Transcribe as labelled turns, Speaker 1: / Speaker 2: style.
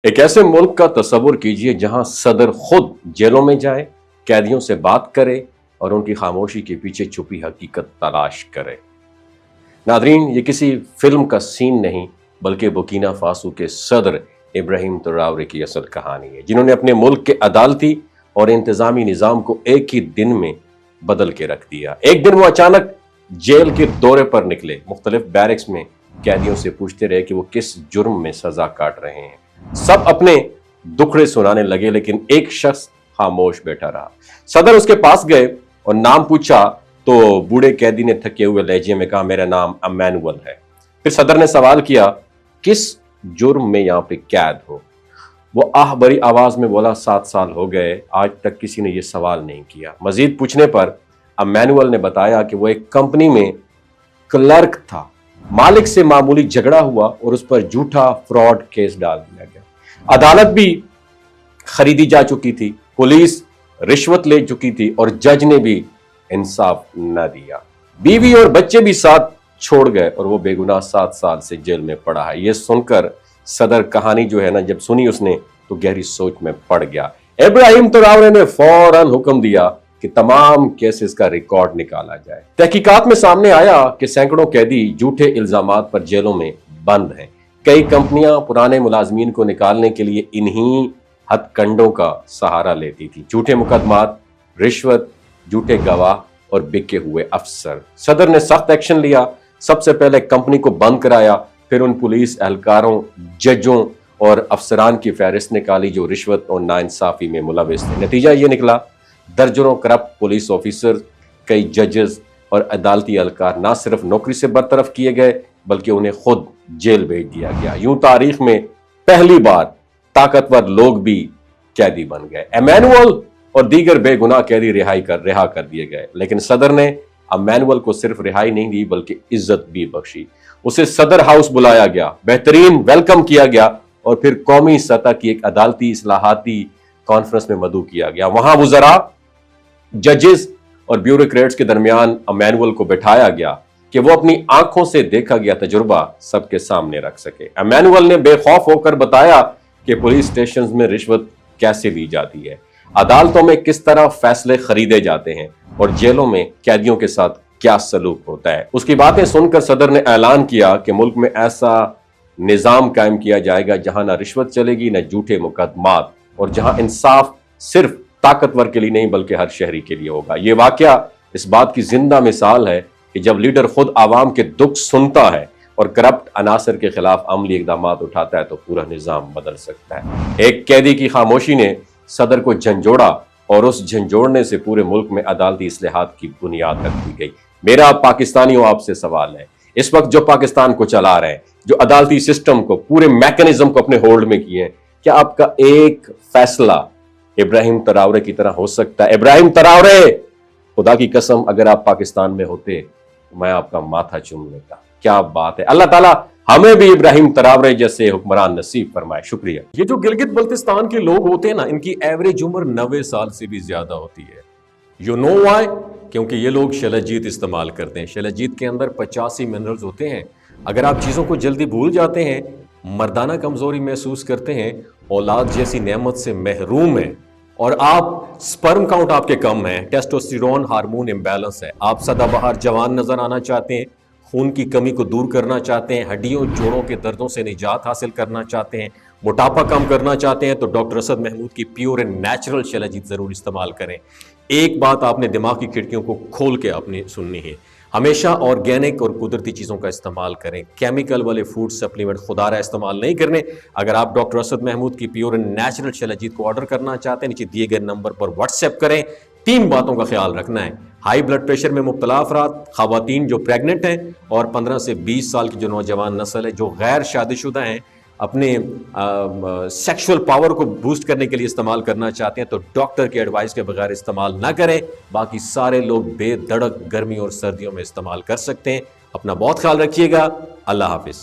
Speaker 1: एक ऐसे मुल्क का तसव्वुर कीजिए जहां सदर खुद जेलों में जाए, कैदियों से बात करे और उनकी खामोशी के पीछे छुपी हकीकत तलाश करे। नादरीन, ये किसी फिल्म का सीन नहीं बल्कि बुर्किना फासो के सदर इब्राहिम ट्राओरे की असल कहानी है, जिन्होंने अपने मुल्क के अदालती और इंतजामी निज़ाम को एक ही दिन में बदल के रख दिया। एक दिन वो अचानक जेल के दौरे पर निकले, मुख्तलिफ बैरक्स में कैदियों से पूछते रहे कि वो किस जुर्म में सजा काट रहे हैं। सब अपने दुखड़े सुनाने लगे, लेकिन एक शख्स खामोश बैठा रहा। सदर उसके पास गए और नाम पूछा तो बूढ़े कैदी ने थके हुए लहजे में कहा, मेरा नाम अमैनुअल है। फिर सदर ने सवाल किया, किस जुर्म में यहाँ पे कैद हो? वो आह भरी आवाज में बोला, 7 साल हो गए, आज तक किसी ने यह सवाल नहीं किया। मजीद पूछने पर अमैनुअल ने बताया कि वो एक कंपनी में क्लर्क था। मालिक से मामूली झगड़ा हुआ और उस पर झूठा फ्रॉड केस डाल दिया गया। अदालत भी खरीदी जा चुकी थी, पुलिस रिश्वत ले चुकी थी और जज ने भी इंसाफ न दिया। बीवी और बच्चे भी साथ छोड़ गए और वो बेगुनाह 7 साल से जेल में पड़ा है। ये सुनकर सदर कहानी जो है ना, जब सुनी उसने तो गहरी सोच में पड़ गया। इब्राहिम ट्राओरे ने फौरन हुक्म दिया कि तमाम केसेस का रिकॉर्ड निकाला जाए। तहकीकात में सामने आया कि सैकड़ों कैदी झूठे इल्जामात पर जेलों में बंद हैं। कई कंपनियां पुराने मुलाजमीन को निकालने के लिए इन्हीं हथकंडों का सहारा लेती थी। झूठे मुकदमात, रिश्वत, झूठे गवाह और बिके हुए अफसर। सदर ने सख्त एक्शन लिया। सबसे पहले कंपनी को बंद कराया, फिर उन पुलिस एहलकारों, जजों और अफसरान की फहरिस्त निकाली जो रिश्वत और नाइंसाफी में मुलविस थे। नतीजा ये निकला, दर्जनों करप्ट पुलिस ऑफिसर, कई जजेस और अदालती एहलकार न सिर्फ नौकरी से बरतरफ किए गए बल्कि उन्हें खुद जेल भेज दिया गया। यूं तारीख में पहली बार ताकतवर लोग भी कैदी बन गए। अमैनुअल और दीगर बेगुनाह कैदी रिहा कर दिए गए, लेकिन सदर ने अमैनुअल को सिर्फ रिहाई नहीं दी बल्कि इज्जत भी बख्शी। उसे सदर हाउस बुलाया गया, बेहतरीन वेलकम किया गया और फिर कौमी सतह की एक अदालती इस्लाहाती कॉन्फ्रेंस में मदऊ किया गया। वहां वुज़रा, जजेस और ब्यूरोक्रेट्स के दरमियान अमैनुअल को बैठाया गया कि वो अपनी आंखों से देखा गया तजुर्बा सबके सामने रख सके। अमैनुअल ने बेखौफ होकर बताया कि पुलिस स्टेशन में रिश्वत कैसे ली जाती है, अदालतों में किस तरह फैसले खरीदे जाते हैं और जेलों में कैदियों के साथ क्या सलूक होता है। उसकी बातें सुनकर सदर ने ऐलान किया कि मुल्क में ऐसा निजाम कायम किया जाएगा जहां ना रिश्वत चलेगी, न झूठे मुकदमात, और जहां इंसाफ सिर्फ ताकतवर के लिए नहीं बल्कि हर शहरी के लिए होगा। ये वाकया इस बात की जिंदा मिसाल है कि जब लीडर खुद आवाम के दुख सुनता है और करप्ट अनासर के खिलाफ अमली इकदाम उठाता है तो पूरा निजाम बदल सकता है। एक कैदी की खामोशी ने सदर को झंझोड़ा और उस झंझोड़ने से पूरे मुल्क में अदालती इस्लाहात की बुनियाद रख दी गई। मेरा पाकिस्तानियों आपसे सवाल है, इस वक्त जो पाकिस्तान को चला रहे हैं, जो अदालती सिस्टम को, पूरे मैकेनिज्म को अपने होल्ड में किए हैं, क्या आपका एक फैसला इब्राहिम ट्राओरे की तरह हो सकता है? इब्राहिम ट्राओरे, खुदा की कसम अगर आप पाकिस्तान में होते तो मैं आपका माथा चूम लेता। क्या बात है। अल्लाह ताला हमें भी इब्राहिम ट्राओरे जैसे हुक्मरान नसीब फरमाए। शुक्रिया। ये जो गिलगित बल्तिस्तान के लोग होते हैं ना, इनकी एवरेज उम्र 90 साल से भी ज्यादा होती है। You know why? क्योंकि ये लोग शलजीत इस्तेमाल करते हैं। शलजीत के अंदर 85 मिनरल्स होते हैं। अगर आप चीज़ों को जल्दी भूल जाते हैं, मर्दाना कमजोरी महसूस करते हैं, औलाद जैसी नेमत से महरूम हैं और आप स्पर्म काउंट आपके कम है, टेस्टोस्टेरोन हार्मोन इम्बैलेंस है, आप सदाबहार जवान नजर आना चाहते हैं, खून की कमी को दूर करना चाहते हैं, हड्डियों जोड़ों के दर्दों से निजात हासिल करना चाहते हैं, मोटापा कम करना चाहते हैं, तो डॉक्टर असद महमूद की प्योर एंड नेचुरल शलजीत जरूर इस्तेमाल करें। एक बात आपने दिमाग की खिड़कियों को खोल के आपने सुननी है, हमेशा ऑर्गेनिक और कुदरती चीज़ों का इस्तेमाल करें। केमिकल वाले फूड सप्लीमेंट खुदारा इस्तेमाल नहीं करने। अगर आप डॉक्टर असद महमूद की प्योर एंड नेचुरल शलजीत को ऑर्डर करना चाहते हैं, नीचे दिए गए नंबर पर व्हाट्सएप करें। 3 बातों का ख्याल रखना है, हाई ब्लड प्रेशर में मुब्तला अफराद, खवातीन जो प्रेग्नेंट हैं और 15 से 20 साल की जो नौजवान नस्ल है, जो गैर शादीशुदा हैं, अपने सेक्सुअल पावर को बूस्ट करने के लिए इस्तेमाल करना चाहते हैं तो डॉक्टर के एडवाइस के बगैर इस्तेमाल ना करें। बाकी सारे लोग बेधड़क गर्मी और सर्दियों में इस्तेमाल कर सकते हैं। अपना बहुत ख्याल रखिएगा। अल्लाह हाफिज।